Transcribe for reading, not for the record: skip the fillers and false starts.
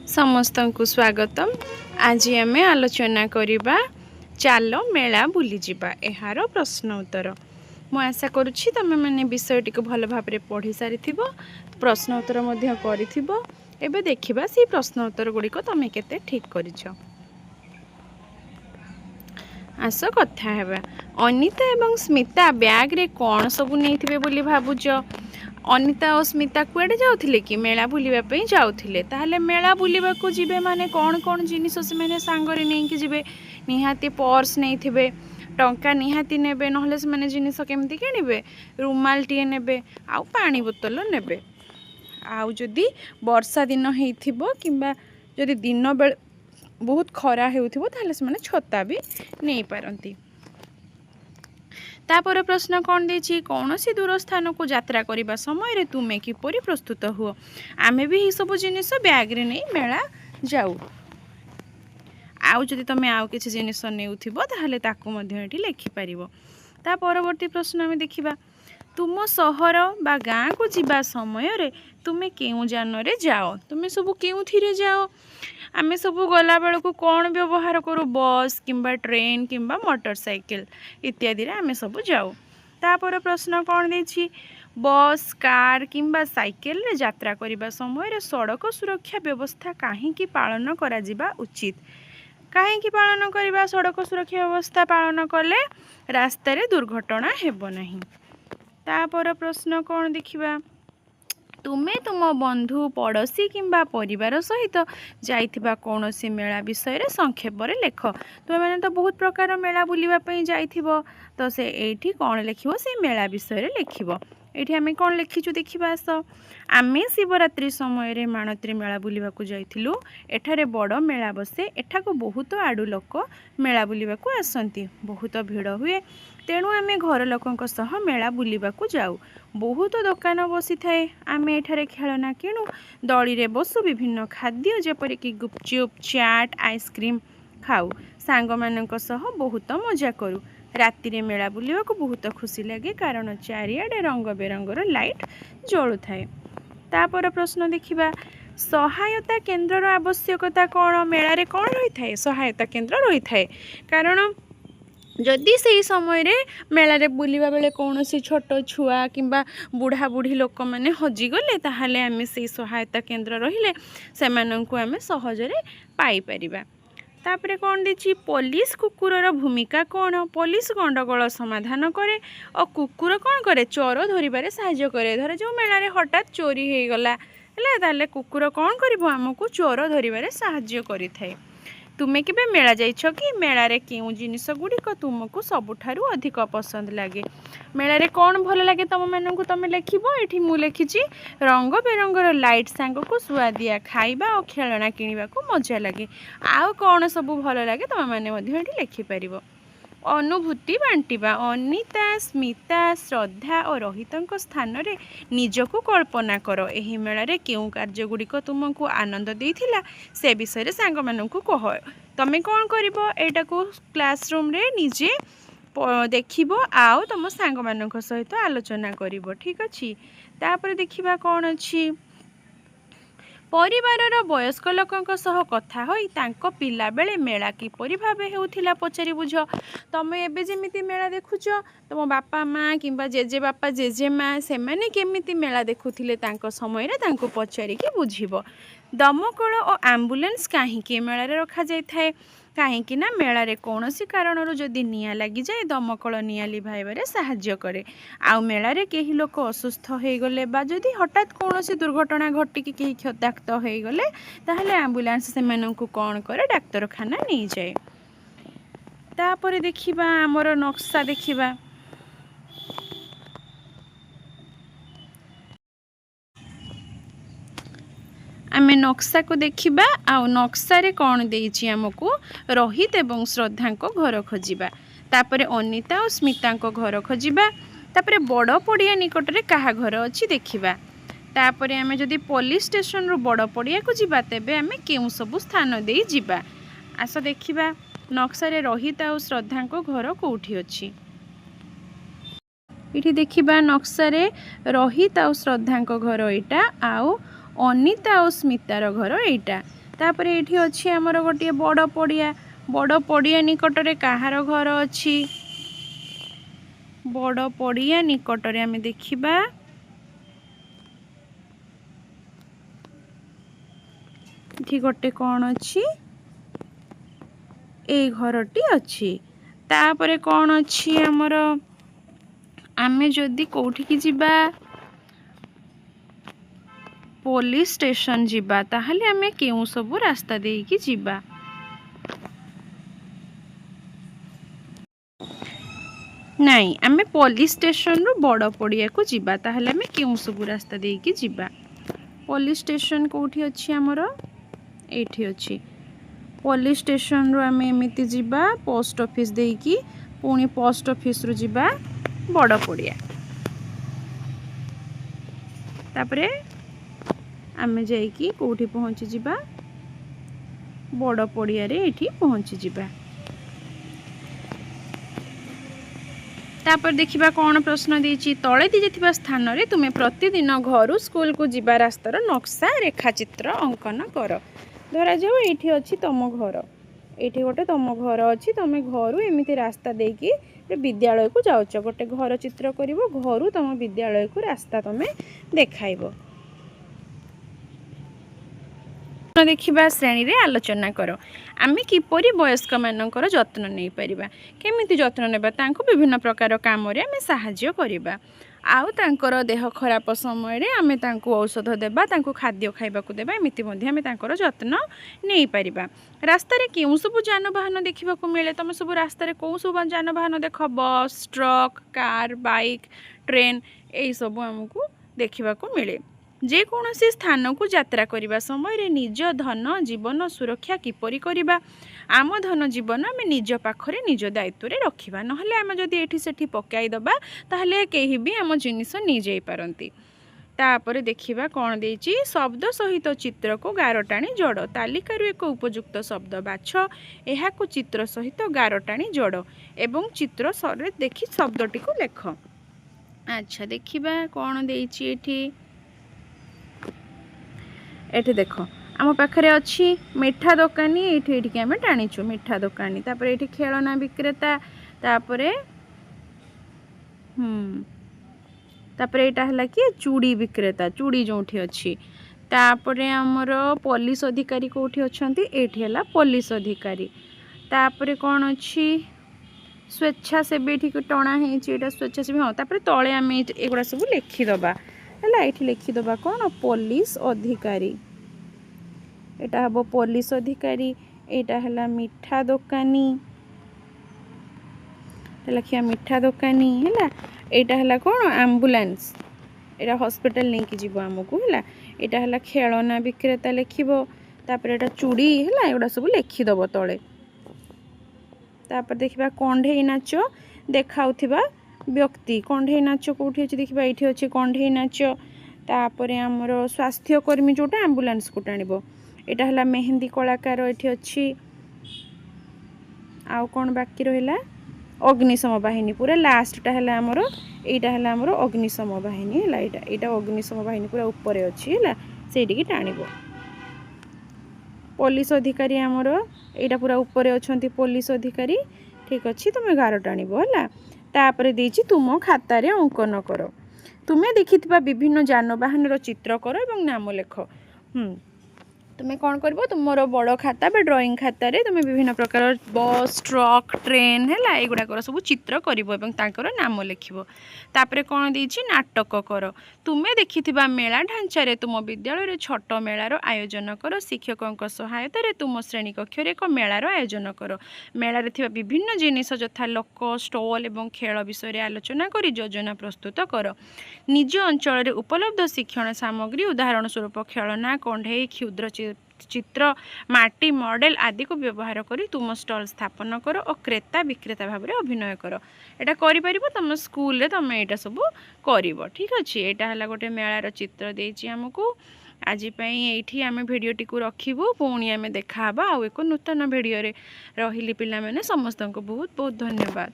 समस्त को स्वागतम। आज आम आलोचना करवा चाल मेला बुली जावा यार प्रश्न उत्तर। मु आशा करुच्ची तुम मैंने विषयटी को भल भाव पढ़ी सारी प्रश्न उत्तर एबे देखिबा सी प्रश्न उत्तर गुड़िक तुम केते ठीक करिछ। आस कथा हेबा अनिता एवं स्मिता बैग रे कौन सबू नहीं बोली भावुच। अनिता और स्मिता कुआडे जाउथिले कि मेला बुलिबा पई जाउथिले। ताहले मेला बुलिबा को जिबे माने कौन कौन जिनिस से माने सांगरे नहीं कि जिबे निहाती पर्स नहीं थिबे, टंका निहाती नेबे, नहले से माने जिनिस केमती किनिबे, रुमाल टिए नेबे, आउ पानी बोतल नेबे। आउ जदि वर्षा दिन हेइथिबो किंबा जदि दिन बेल बहुत खरा हेउथिबो ताहले से माने छता भी नहीं पारंती। तापर प्रश्न कौन देछि, कौन सी दूर स्थान को यात्रा करने समय तुम्हें किपरि प्रस्तुत हुओ। आमे भी सब जिनिस बैग रे नहीं मेला जाऊ। आउ जदि तुम आउ किसी जिनिस नेउथिबो ताहले ताकू मध्ये एठी लिखि परिबो। ता परवर्ती प्रश्न आमे देखिबा, तुम सहर बा गाँ को जीवा समय रे तुमे केउ जान रे जाओ। तुमे सब केउथिरे जाओ। आमे सब गला बेल को कौन व्यवहार करू, बस किंबा ट्रेन किंबा मोटरसाइकिल इत्यादि रे आमे सब जाऊ। तापर प्रश्न कौन देछि, बस कार किंबा साइकिल रे यात्रा करिबा समय रे सड़क सुरक्षा व्यवस्था काहे की पालन करा जिबा उचित। काहे की पालन करिबा, सड़क सुरक्षा व्यवस्था पालन कले रास्ता रे दुर्घटना हेबो नहीं। तापर प्रश्न कौन देखिबा, तुम्हें तुम बंधु पड़ोशी किंबा परिवार सहित जाइथिबा कौनसी मेला विषय रे संक्षेप रे लेख। तुम मैंने तो बहुत प्रकार मेला बुलिबा पई जाइथिबो, तो से एठी कौन लिखिबो से मेला विषय रे लिखिबो। एठी आमे कौन लिखिछु देखिबा आस। आमे शिवरात्रि समय रे माणत्री मेला बुलिबा को जाइथिलु। एठारे बड़ मेला बसे। एठाको बहुत आडू लोक मेला बुलिबा को आसंती। बहुत भीड़ हुए, तेणु आमे घर लोकंक सह मेला बुलिबा को जाऊ। बहुत दुकान बसी थाए। आमे एठारे खेलना किणु, दली रे बसु, विभिन्न खाद्य जेपरिक गुपचुप, चाट, आइसक्रीम खाऊ। सांग मानक सह बहुत मजा करू। राति रे मेला बुलिबा को बहुत खुशी लगे, कारण चारिआडे रंग बेरंगर लाइट जळु थाए। तापर प्रश्न देखिबा, सहायता केन्द्र आवश्यकता कौन। मेला रे कौन रही थाए, सहायता केन्द्र रही थाए। कारण जदि से समय रे मेला रे बुलिबा बेले कौन सी छोट छुआ किंबा बुढ़ा बुढ़ी लोक मैंने हजिगले, ताहले आमे से सहायता केन्द्र रहिले सेमानंकु आमे सहजरे पाई परिबा। तापरे कौन देछि, पुलिस कुकुरर भूमिका कौन। पुलिस गंडगोल समाधान करे और कुकुर कौन करे, चोर धरिबारे सहाय्य करे। धर जो मेला रे हठात चोरी हे गला हेले, ताले कुकुर कौन करिवो, हमकु चोर धरिबारे सहाय्य करि थाए। तुमे केबे मेला जाइछ कि, मेला रे केउ जिनिस गुड़िक तुमको सबुठारु अधिक पसंद लगे। मेला रे कौन भल लगे तुम मानकु तुम लिखिबो। एठी मु लिखिछि, रंग बेरंगर लाइट सांग को सुआदिया खाइबा और खेलना किनिबा को मजा लगे। आउ कौन सबु भल लगे तुम माने मध्ये एठी लिखि परिबो। अनुभूति बांटिबा, अनिता, स्मिता, श्रद्धा और रोहितंक स्थान रे निजको कल्पना करो। एही मेला रे केउ कार्य गुड़िक तुमको आनंद देइथिला से विषय रे सांग मानकु कह। तमे कौन करिवो, एटा को क्लासरूम रे निजे देखिबो, आउ तुम सांग मानक सहित आलोचना करिवो। ठीक अछि। तापर देखिबा कौन अछि, परिवारर वयस्क लोकंक सह कथा होई तांको पिला बेले मेला किपरि भाबे हेउथिला पचारि बुझ। तमे एबे जेमिति मेला देखुछ, तुम बापा माँ किंबा जेजे बापा जेजे माँ से माने केमिति मेला देखुथिले तांको समय रे तांको पचारि के बुझिबो। दमकल और एम्बुलेंस काहेकि मेला रे रखा जाय थाए, काहेकि ना मेला रे कौनसी कारणरू जदि निया लगी जाए दमकल निया लिभाइबारे सहाय्य करे। आउ मेला रे केही लोक असुस्थ हो गले बा जदि हठात कौनसी दुर्घटना घटिकी केही क्षताक्त हो गले, ताहले एम्बुलेंस सेमानंकु कौन करे, डाक्तरखाना नहीं जाए। तापरे देखिबा हमर नक्शा देखिबा। आमे नक्शा को देखिबा। आउ नक्शा रे कौन देइछि हमकु, रोहित एवं श्रद्धा को घर खोजिबा। तापरे अनिता और स्मिता को घर खोजिबा। तापरे बड़ पड़िया निकट रे काहा घर अछि देखिबा। तापरे आमे जदि पुलिस स्टेशन रो बड़ पड़िया को जिबा, तेबे आमे केउ सब स्थान देई जिबा। आस देखिबा नक्शा रे रोहित और श्रद्धा को घर कोठी अछि। इठी देखिबा नक्शा रे रोहित और श्रद्धा को घर एटा, आउ अनिता और स्मितार घर एटा। तापर ये अच्छी आमर गोटे बड़ पड़िया निकटरे कहार घर अच्छी बड़ पड़िया निकटरे आम देखा ये गोटे कौन अच्छी ए घरटी अच्छी तापरे कौन अच्छी आमर आमे जदि कोठी जिबा पुलिस स्टेशन जिबा ताहले आमे केउ सब रास्ता देकी जिबा नहीं आमे पुलिस स्टेशन रो बड़ पड़िया को जिबा ताहले आमे केउ सब रास्ता देकी जिबा पुलिस स्टेशन कोठी अच्छी आमर एठी अच्छी पुलिस स्टेशन रो आमे एमिति जिबा पोस्ट ऑफिस देकी पुणी पोस्ट ऑफिस रो जिबा बड़ पड़िया तापरे आमे जाइकी कोठी पहुँची जिबा बड़ पड़िया रे एठी पहुँची जिबा तापर देखिबा कौन प्रश्न देछि तळे दिथिबा स्थान रे तुमे प्रतिदिन घरु स्कूल को जिबा रास्तार नक्शा रेखाचित्र अंकन कर धरा जाओ एठी अछि तम घर एठी गोटे तम घर अछि तमे घरु एमिति रास्ता देकी विद्यालय को जाउछ गोटे घर चित्र करिवो घरु तम विद्यालय को रास्ता तमे देखाइबो देखिबा श्रेणी रे आलोचना करो आमे किपरि वयस्क मानकर जत्न नै परिबा केमिति जत्न नेबा तांको विभिन्न प्रकार काम रे आमे सहाय्य करिबा आउ तांकर देह खराब समय रे आमे तांको औषध देबा तांको खाद्य खाइबा को देबा एमिति मध्ये आमे तांकर जत्न नै परिबा रास्ता रे केउ सब जानवाहन देखिबा को मिले तमे सब रास्ता रे कोउ सब जानवाहन देख bus truck car bike train एई सब हमकु देखिबा को मिले जे कौनसी स्थान को यात्रा करने समय रे निज धन जीवन सुरक्षा किपरि करिबा आम धन जीवन आम निज पाखरे निज दायित्व रे रखिबा नहले आम जदि एठी सेठी पकाई दबा ताहले केही भी आम जिनिस नि जाई पारंती तापर देखिबा कौन देछि शब्द सहित चित्र को गार टाणी जोड़ तालिका एक उपयुक्त शब्द बाछ एहा को चित्र सहित गार टाणी जोड़ एवं चित्र सरे देखि शब्दटी को लेख अच्छा देखिबा कौन देछि एठी देखो आम पाखरे अच्छी मिठा दुकानी ये आम टाणीचु मिठा दुकानी तापर ये खेलना विक्रेता तापरे तापर यहाँ है कि चूड़ी विक्रेता चूड़ी जो अच्छी तापरे आमर पुलिस अधिकारी कौटी अच्छा ये है पुलिस अधिकारी तापरे कौन अच्छी स्वेच्छासेवी ये टणा है स्वेच्छासेवी हाँ तापर तले आम एगुड़ा सब लिखिदबा है ये लिखिदबा कौन पुलिस अधिकारी एटा हम पुलिस अधिकारी एटा है मिठा दुकानी लिखिया मिठा दुकानी है एटा है कौन एम्बुलेंस एटा हॉस्पिटल नहीं कि जीव आमको है एटा है खेलना विक्रेता लिखिबो तापर एटा चूड़ी है एगुड़ा सब लिखिदब तले तापर देखिबा कंढेई नाच देखाउथिबा व्यक्ति कंढेई नाच कोठी अछि देखिबा एठी अछि कंढेई नाच तापर आमर स्वास्थ्यकर्मी जोटा एम्बुलेंस को टाणिबो एटा है मेहंदी कलाकार ये अच्छी आउ कौन बाकी रहा अग्निशम बाहिनी पूरा लास्टा है आमर यहाँ है आमर अग्निशम बाहिनी है यहाँ अग्निशम बाहिनी पूरा ऊपर अच्छी है से टाणिब पुलिस अधिकारी आमर यहाँ पूरा ऊपर अच्छा पुलिस अधिकारी ठीक अच्छे तुम गार टाणिब है तापर देछि तुम खातार अंकन कर तुम्हें देखि विभिन्न जानवाहन चित्र कर एवं नाम लेख तुम्हें कौन कर तुम बड़ खाता बा ड्राइंग खाता रे तुम्हें विभिन्न प्रकार बस ट्रक ट्रेन है युवाक सब चित्र कर नाम लिख तापर कौन देछि नाटक कर तुम्हें देखि मेला ढांचारे तुम विद्यालय छोट मेलार आयोजन कर शिक्षकों सहायतार तुम श्रेणी कक्ष एक मेलार आयोजन कर मेलार विभिन्न जिनिस यथा लोक स्टल और खेल विषय आलोचना कर योजना प्रस्तुत कर निज अंचल उपलब्ध शिक्षण सामग्री उदाहरण स्वरूप खेलना कंढे क्षुद्र चित्र माटी मॉडल आदि को व्यवहार करी तुम स्टल स्थापन कर और क्रेता विक्रेता भाव में अभिनय कर यहाँ कर तुम स्कूल रे तुम यहाँ सब कर ठीक अच्छे यहाँ है गोटे मेलार चित्र देछि आमको आज ये आम भिडटी को रखू पुणी आम देखा आउ एक नूतन भिडियो रही पिला समस्त को बहुत बहुत धन्यवाद।